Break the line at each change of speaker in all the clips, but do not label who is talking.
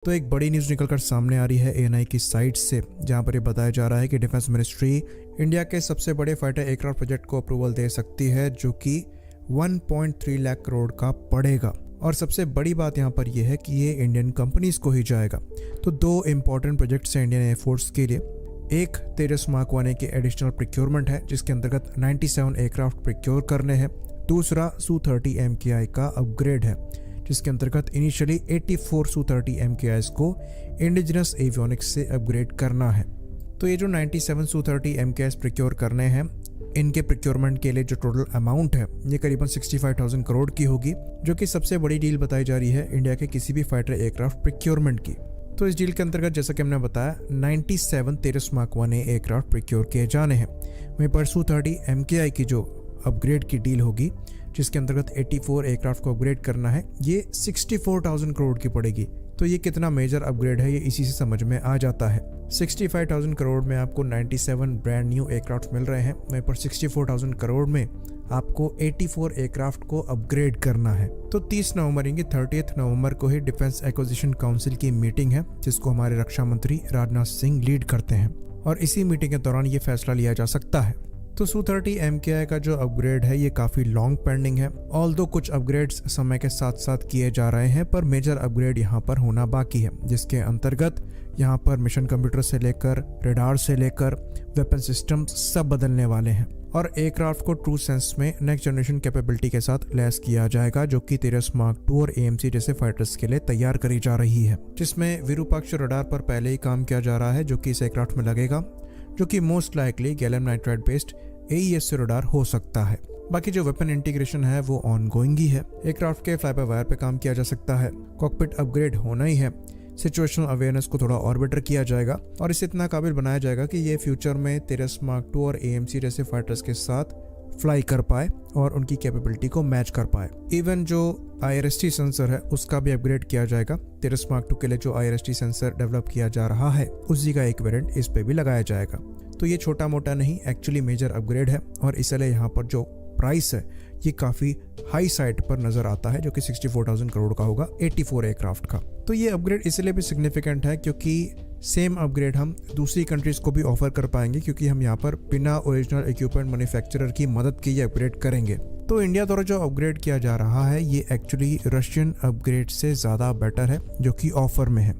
तो एक बड़ी न्यूज़ निकलकर सामने आ रही है एएनआई की साइट से, जहां पर ये बताया जा रहा है कि डिफेंस मिनिस्ट्री इंडिया के सबसे बड़े फाइटर एयरक्राफ्ट प्रोजेक्ट को अप्रूवल दे सकती है, जो कि 1.3 लाख करोड़ का पड़ेगा। और सबसे बड़ी बात यहाँ पर यह है कि ये इंडियन कंपनीज को ही जाएगा। तो दो इम्पॉर्टेंट प्रोजेक्ट्स हैं इंडियन एयरफोर्स के लिए। एक तेजस मार्क 1 के एडिशनल प्रोक्योरमेंट है, जिसके अंतर्गत 97 एयरक्राफ्ट प्रोक्योर करने हैं। दूसरा Su-30 MKI का अपग्रेड है, जिसके अंतर्गत इनिशियली 84 Su-30 MKIs को इंडिजिनस एवियोनिक्स से अपग्रेड करना है। तो ये जो 97 Su-30 MKIs प्रोक्योर करने हैं, इनके प्रोक्योरमेंट के लिए जो टोटल अमाउंट है ये करीबन 65,000 करोड़ की होगी, जो कि सबसे बड़ी डील बताई जा रही है इंडिया के किसी भी फाइटर एयरक्राफ्ट प्रोक्योरमेंट की। तो इस डील के अंतर्गत जैसा कि हमने बताया 97 तेजस मार्क 1 एयरक्राफ्ट प्रोक्योर किए जाने हैं। वहीं पर Su-30 MKI की जो अपग्रेड की डील होगी, जिसके अंतर्गत 84 एयरक्राफ्ट को अपग्रेड करना है, ये 64,000 करोड़ की पड़ेगी। तो ये कितना मेजर अपग्रेड है ये इसी से समझ में आ जाता है। 65,000 करोड़ में आपको 97 ब्रांड न्यू एयरक्राफ्ट मिल रहे हैं, वहीं पर 64,000 करोड़ में आपको 84 एयरक्राफ्ट को अपग्रेड करना है। तो 30 नवंबर यानी 30 नवंबर को ही डिफेंस एक्विजिशन काउंसिल की मीटिंग है, जिसको हमारे रक्षा मंत्री राजनाथ सिंह लीड करते हैं, और इसी मीटिंग के दौरान ये फैसला लिया जा सकता है। तो Su-30 MKI का जो अपग्रेड है ये काफ़ी लॉन्ग पेंडिंग है। ऑल्दो कुछ अपग्रेड्स समय के साथ साथ किए जा रहे हैं, पर मेजर अपग्रेड यहाँ पर होना बाकी है, जिसके अंतर्गत यहाँ पर मिशन कंप्यूटर से लेकर रेडार से लेकर वेपन सिस्टम सब बदलने वाले हैं। और एयरक्राफ्ट को ट्रू सेंस में नेक्स्ट जनरेशन कैपेबिलिटी के साथ लैस किया जाएगा, जो कि तेजस मार्क 2 और AMC जैसे फाइटर्स के लिए तैयार करी जा रही है, जिसमें विरूपाक्ष रेडार पर पहले ही काम किया जा रहा है, जो कि इस एयरक्राफ्ट में लगेगा, जो कि most likely gallium nitride based AES radar हो सकता है। बाकी जो वेपन इंटीग्रेशन है वो ऑनगोइंग ही है। एयरक्राफ्ट के फ्लाई बाय वायर पे काम किया जा सकता है। कॉकपिट अपग्रेड होना ही है। सिचुएशनल अवेयरनेस को थोड़ा और बेटर किया जाएगा और इसे इतना काबिल बनाया जाएगा कि ये फ्यूचर में तेजस मार्क 2 और AMC जैसे फाइटर्स के साथ फ्लाई कर पाए और उनकी कैपेबिलिटी को मैच कर पाए। इवन जो IRST सेंसर है उसका भी अपग्रेड किया जाएगा। तेजस मार्क 2 के लिए जो IRST सेंसर डेवलप किया जा रहा है उसी का एक वेरिएंट इस पे भी लगाया जाएगा। तो ये छोटा मोटा नहीं, एक्चुअली मेजर अपग्रेड है, और इसलिए यहाँ पर जो प्राइस है ये काफ़ी हाई साइड पर नज़र आता है, जो कि 64,000 करोड़ का होगा 84 एयरक्राफ्ट का। तो ये अपग्रेड इसलिए भी सिग्निफिकेंट है क्योंकि सेम अपग्रेड हम दूसरी कंट्रीज को भी ऑफर कर पाएंगे, क्योंकि हम यहाँ पर बिना ओरिजिनल इक्विपमेंट मैन्युफैक्चरर की मदद के ये अपग्रेड करेंगे। तो इंडिया द्वारा जो अपग्रेड किया जा रहा है ये एक्चुअली रशियन अपग्रेड से ज़्यादा बेटर है, जो कि ऑफर में है।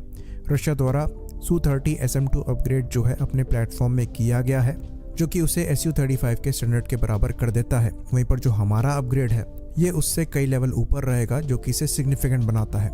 रशिया द्वारा Su-30 SM2 अपग्रेड जो है अपने प्लेटफॉर्म में किया गया है, जो कि उसे Su-35 के स्टैंडर्ड के बराबर कर देता है। वहीं पर जो हमारा अपग्रेड है ये उससे कई लेवल ऊपर रहेगा, जो कि इसे सिग्निफिकेंट बनाता है।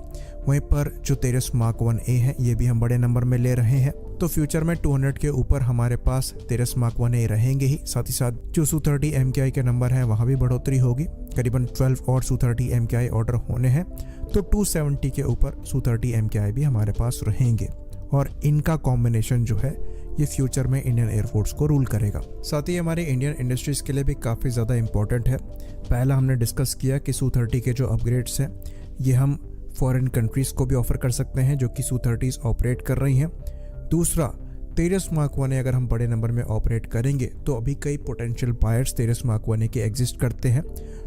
वहीं पर जो तेजस मार्क 1A है ये भी हम बड़े नंबर में ले रहे हैं। तो फ्यूचर में 200 के ऊपर हमारे पास तेजस मार्क 1A रहेंगे ही। साथ ही साथ जो Su-30 MKI के नंबर हैं वहाँ भी बढ़ोतरी होगी। करीबन 12 और Su-30 MKI ऑर्डर होने हैं, तो 270 के ऊपर Su-30 MKI भी हमारे पास रहेंगे, और इनका कॉम्बिनेशन जो है ये फ्यूचर में इंडियन एयरफोर्स को रूल करेगा। साथ ही हमारे इंडियन इंडस्ट्रीज के लिए भी काफ़ी ज़्यादा इंपॉर्टेंट है। पहला हमने डिस्कस किया कि Su-30 के जो अपग्रेड्स हैं ये हम फॉरेन कंट्रीज़ को भी ऑफर कर सकते हैं, जो कि Su-30s ऑपरेट कर रही हैं। दूसरा, तेजस मार्क 1 अगर हम बड़े नंबर में ऑपरेट करेंगे तो अभी कई पोटेंशियल बायर्स तेजस मार्क 1 के एग्जिस्ट करते हैं,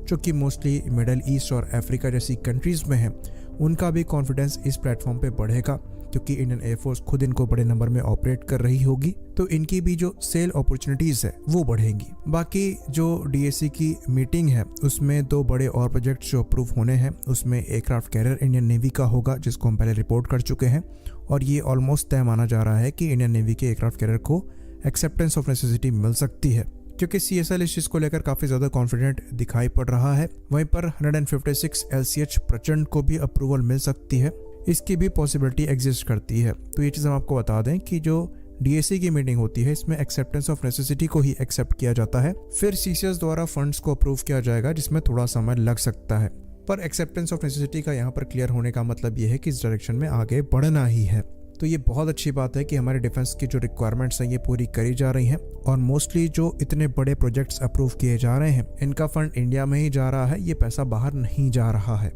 जो कि मोस्टली मिडल ईस्ट और अफ्रीका जैसी कंट्रीज़ में हैं। उनका भी कॉन्फिडेंस इस प्लेटफॉर्म पे बढ़ेगा, क्योंकि इंडियन एयरफोर्स खुद इनको बड़े नंबर में ऑपरेट कर रही होगी, तो इनकी भी जो सेल अपॉर्चुनिटीज़ है वो बढ़ेंगी। बाकी जो DAC की मीटिंग है उसमें दो बड़े और प्रोजेक्ट जो अप्रूव होने हैं, उसमें एयरक्राफ्ट कैरियर इंडियन नेवी का होगा, जिसको हम पहले रिपोर्ट कर चुके हैं, और ये ऑलमोस्ट तय माना जा रहा है कि इंडियन नेवी के एयरक्राफ्ट कैरियर को एक्सेप्टेंस ऑफ नेसेसिटी मिल सकती है, क्योंकि CSL इस चीज़ को लेकर काफ़ी ज़्यादा कॉन्फिडेंट दिखाई पड़ रहा है। वहीं पर 156 LCH प्रचंड को भी अप्रूवल मिल सकती है, इसकी भी पॉसिबिलिटी एग्जिस्ट करती है। तो ये चीज़ हम आपको बता दें कि जो DAC की मीटिंग होती है इसमें एक्सेप्टेंस ऑफ नेसेसिटी को ही एक्सेप्ट किया जाता है, फिर CCS द्वारा फंड्स को अप्रूव किया जाएगा, जिसमें थोड़ा समय लग सकता है। पर एक्सेप्टेंस ऑफ नेसेसिटी का यहाँ पर क्लियर होने का मतलब ये है कि इस डायरेक्शन में आगे बढ़ना ही है। तो ये बहुत अच्छी बात है कि हमारे डिफेंस की जो रिक्वायरमेंट्स हैं ये पूरी करी जा रही हैं, और मोस्टली जो इतने बड़े प्रोजेक्ट्स अप्रूव किए जा रहे हैं इनका फंड इंडिया में ही जा रहा है, ये पैसा बाहर नहीं जा रहा है।